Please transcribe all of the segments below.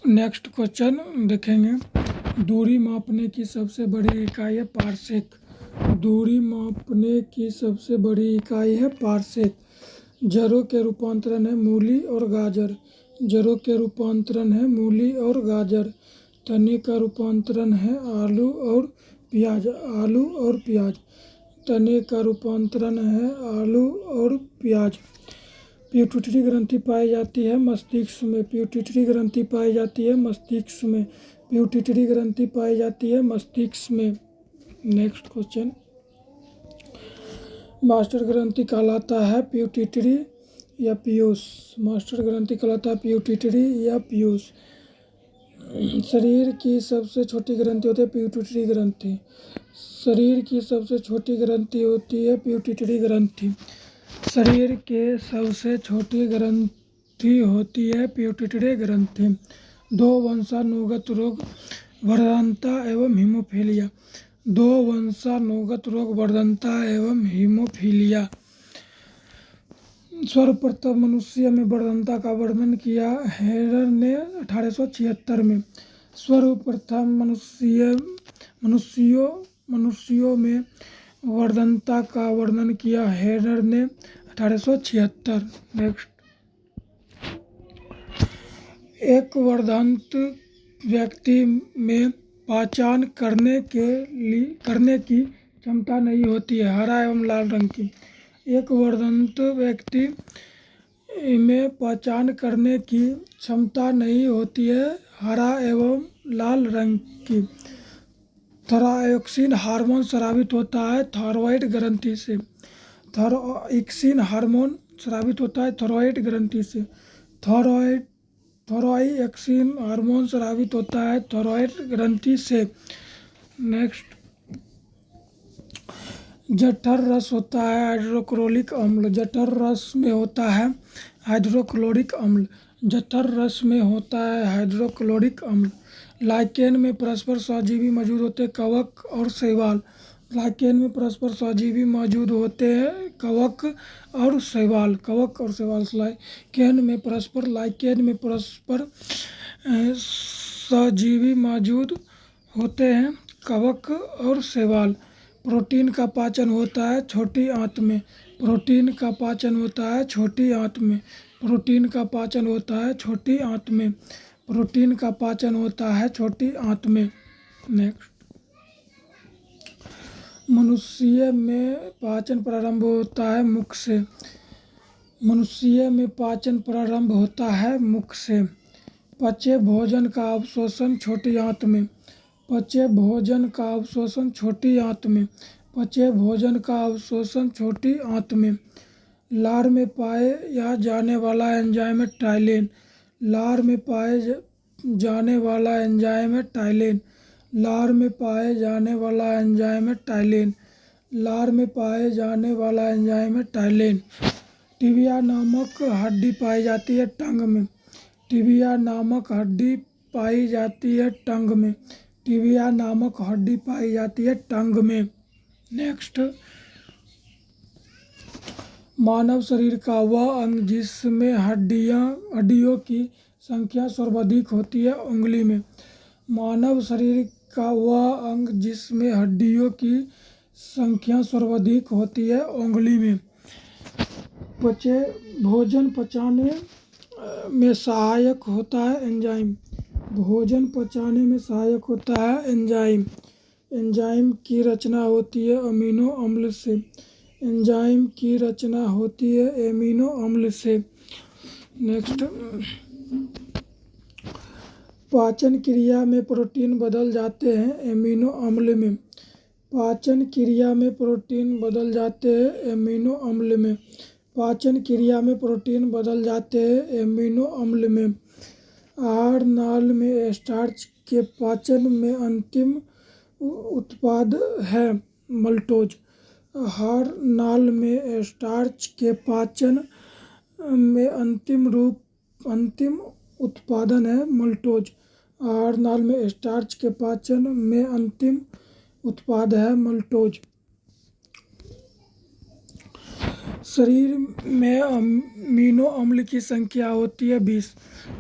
Next question देखेंगे। दूरी मापने की सबसे बड़ी इकाई है पारसेक। दूरी मापने की सबसे बड़ी इकाई है पारसेक। जड़ों के रूपांतरण है मूली और गाजर। जड़ों के रूपांतरण है मूली और गाजर। तने का रूपांतरण है आलू और प्याज। आलू और प्याज। तने का रूपांतरण है आलू और प्याज। पिट्यूटरी ग्रंथि पाई जाती है मस्तिष्क में। पिट्यूटरी ग्रंथि पाई जाती है मस्तिष्क में। पिट्यूटरी ग्रंथि पाई जाती है मस्तिष्क में। Next question. मास्टर ग्रंथि कहलाता है पिट्यूटरी या पीयूष। मास्टर ग्रंथि कहलाता है पिट्यूटरी या पीयूष। शरीर की सबसे छोटी ग्रंथि होती है पिट्यूटरी ग्रंथि। शरीर की सबसे छोटी ग्रंथि होती है पिट्यूटरी ग्रंथि। शरीर के सबसे छोटी ग्रंथि होती है पिट्यूटरी ग्रंथि। दो वंशानुगत रोग वर्धनता एवं हीमोफीलिया। दो वंशानुगत रोग वर्धनता एवं हीमोफीलिया। सर्वप्रथम मनुष्य में वर्धनता का वर्णन किया हेरर ने 1876 में। सर्वप्रथम मनुष्यों में वर्धनता का वर्णन किया हेरर ने 1876। नेक्स्ट। एक वर्धंत व्यक्ति में पहचान करने की क्षमता नहीं होती है हरा एवं लाल रंग की। एक वर्धंत व्यक्ति में पहचान करने की क्षमता नहीं होती है हरा एवं लाल रंग की। थायरोक्सिन हार्मोन स्रावित होता है थायरॉइड ग्रंथि से। थायरोक्सिन हार्मोन स्रावित होता है थायरॉइड ग्रंथि से। थायरोक्सिन हार्मोन स्रावित होता है थायरॉइड ग्रंथि से। नेक्स्ट। जठर रस होता है हाइड्रोक्लोरिक अम्ल। जठर रस में होता है हाइड्रोक्लोरिक अम्ल। जठर रस में होता है हाइड्रोक्लोरिक अम्ल। लाइकेन में परस्पर सहजीवी मौजूद होते हैं कवक और शैवाल। लाइकेन में परस्पर सहजीवी मौजूद होते हैं कवक और शैवाल। कवक और शैवाल। लाइकेन में परस्पर सहजीवी मौजूद होते हैं कवक और शैवाल। प्रोटीन का पाचन होता है छोटी आंत में। प्रोटीन का पाचन होता है छोटी आंत में। प्रोटीन का पाचन होता है छोटी आंत में। प्रोटीन का पाचन होता है छोटी आंत में। नेक्स्ट। मनुष्य में पाचन प्रारंभ होता है मुख से। मनुष्य में पाचन प्रारंभ होता है मुख से। पचे भोजन का अवशोषण छोटी आंत में। पचे भोजन का अवशोषण छोटी आंत में। पचे भोजन का अवशोषण छोटी आंत में। लार में पाया जाने वाला एंजाइम है टाइलिन। लार में पाए जाने वाला एंजाइम है टाइलिन। लार में पाए जाने वाला एंजाइम है टाइलिन। लार में पाए जाने वाला एंजाइम है टाइलिन। टिबिया नामक हड्डी पाई जाती है टंग में। टिबिया नामक हड्डी पाई जाती है टंग में। टिबिया नामक हड्डी पाई जाती है टंग में। नेक्स्ट। मानव शरीर का वह अंग जिसमें हड्डियों की संख्या सर्वाधिक होती है उंगली में। मानव शरीर का वह अंग जिसमें हड्डियों की संख्या सर्वाधिक होती है उंगली में। भोजन पचाने में सहायक होता है एंजाइम। भोजन पचाने में सहायक होता है एंजाइम। एंजाइम की रचना होती है अमीनो अम्ल से। एंजाइम की रचना होती है एमिनो अम्ल से। नेक्स्ट। पाचन क्रिया में प्रोटीन बदल जाते हैं एमिनो अम्ल में। पाचन क्रिया में प्रोटीन बदल जाते हैं एमिनो अम्ल में। पाचन क्रिया में प्रोटीन बदल जाते हैं एमिनो अम्ल में। आहार नाल में स्टार्च के पाचन में अंतिम उत्पाद है मल्टोज। आहार नाल में स्टार्च के पाचन में अंतिम उत्पादन है मल्टोज। आहार नाल में स्टार्च के पाचन में अंतिम उत्पाद है मल्टोज। शरीर में अमीनो अम्ल की संख्या होती है 20।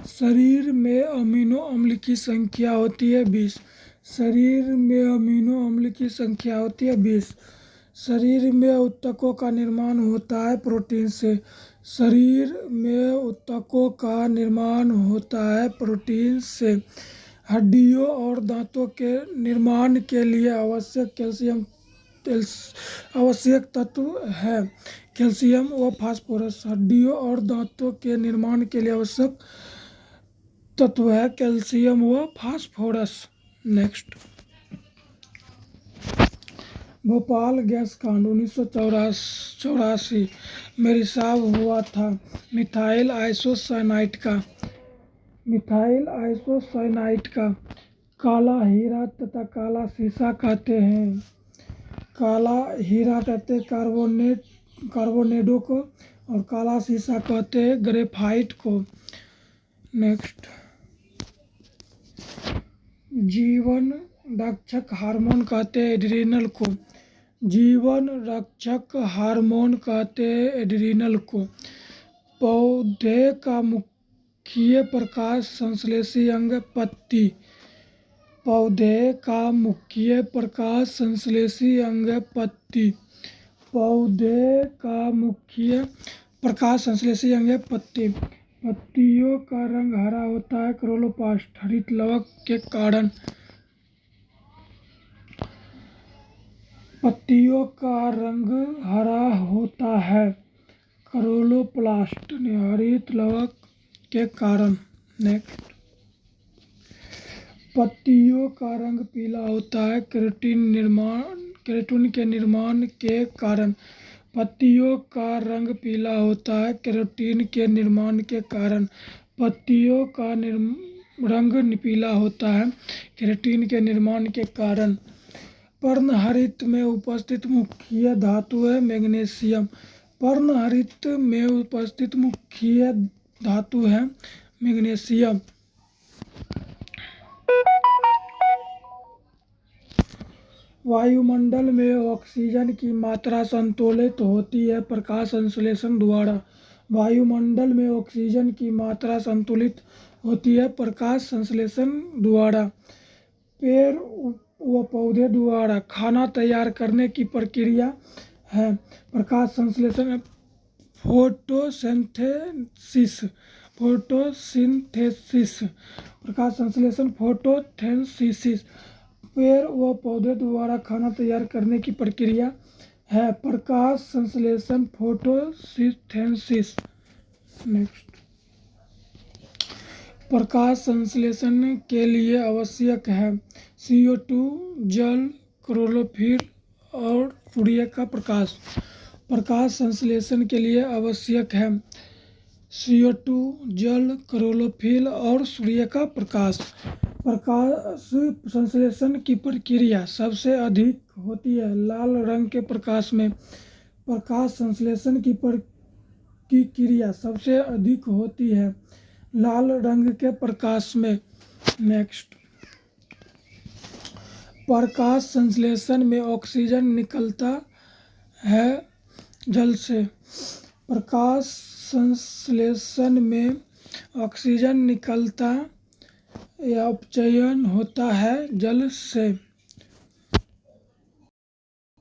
शरीर में अमीनो अम्ल की संख्या होती है 20। शरीर में अमीनो अम्ल की संख्या होती है 20। शरीर में ऊतकों का निर्माण होता है प्रोटीन से। शरीर में ऊतकों का निर्माण होता है प्रोटीन से। हड्डियों और दांतों के निर्माण के लिए आवश्यक तत्व है कैल्शियम व फास्फोरस। हड्डियों और दांतों के निर्माण के लिए आवश्यक तत्व है कैल्शियम व फास्फोरस। नेक्स्ट, भोपाल गैस कांड 1984 में रिसाव हुआ था मिथाइल आइसोसाइनाइड का काला हीरा तथा काला सीसा कहते हैं। काला हीरा कहते हैं कार्बोनेडो को और काला सीसा कहते हैं ग्रेफाइट को। नेक्स्ट, जीवन रक्षक हार्मोन कहते हैं एड्रिनल को। जीवन रक्षक हार्मोन कहते हैं एड्रिनल को। पौधे का मुख्य प्रकाश संश्लेषी अंग पत्ती। पौधे का मुख्य प्रकाश संश्लेषी अंग पत्ती। पौधे का मुख्य प्रकाश संश्लेषी अंग पत्ती। पत्तियों का रंग हरा होता है क्लोरोप्लास्ट हरित लवक के कारण। पत्तियों का रंग हरा होता है क्लोरोप्लास्ट हरित लवक के कारण। नेक्स्ट, पत्तियों का रंग पीला होता है केराटिन के निर्माण के कारण। पत्तियों का रंग पीला होता है केराटिन के निर्माण के कारण। पत्तियों का रंग पीला होता है केराटिन के निर्माण के कारण। पर्णहरित में उपस्थित मुख्य धातु है मैग्नीशियम। पर्णहरित में उपस्थित मुख्य धातु है मैग्नीशियम। वायुमंडल में ऑक्सीजन की मात्रा संतुलित होती है प्रकाश संश्लेषण द्वारा। वायुमंडल में ऑक्सीजन की मात्रा संतुलित होती है प्रकाश संश्लेषण द्वारा। पेड़ व पौधे द्वारा खाना तैयार करने की प्रक्रिया है प्रकाश संश्लेषण फोटोसिंथेसिस। प्रकाश संश्लेषण फोटोसिंथेसिस। पेड़ व पौधे द्वारा खाना तैयार करने की प्रक्रिया है प्रकाश संश्लेषण फोटोसिंथेसिस। नेक्स्ट, प्रकाश संश्लेषण के लिए आवश्यक है CO2 जल क्लोरोफिल और सूर्य का प्रकाश। प्रकाश संश्लेषण के लिए आवश्यक है CO2 जल क्लोरोफिल और सूर्य का प्रकाश। प्रकाश संश्लेषण की प्रक्रिया सबसे अधिक होती है लाल रंग के प्रकाश में। प्रकाश संश्लेषण की क्रिया सबसे अधिक होती है लाल रंग के प्रकाश में। नेक्स्ट, प्रकाश संश्लेषण में ऑक्सीजन निकलता है जल से। प्रकाश संश्लेषण में ऑक्सीजन निकलता या अपचयन होता है जल से।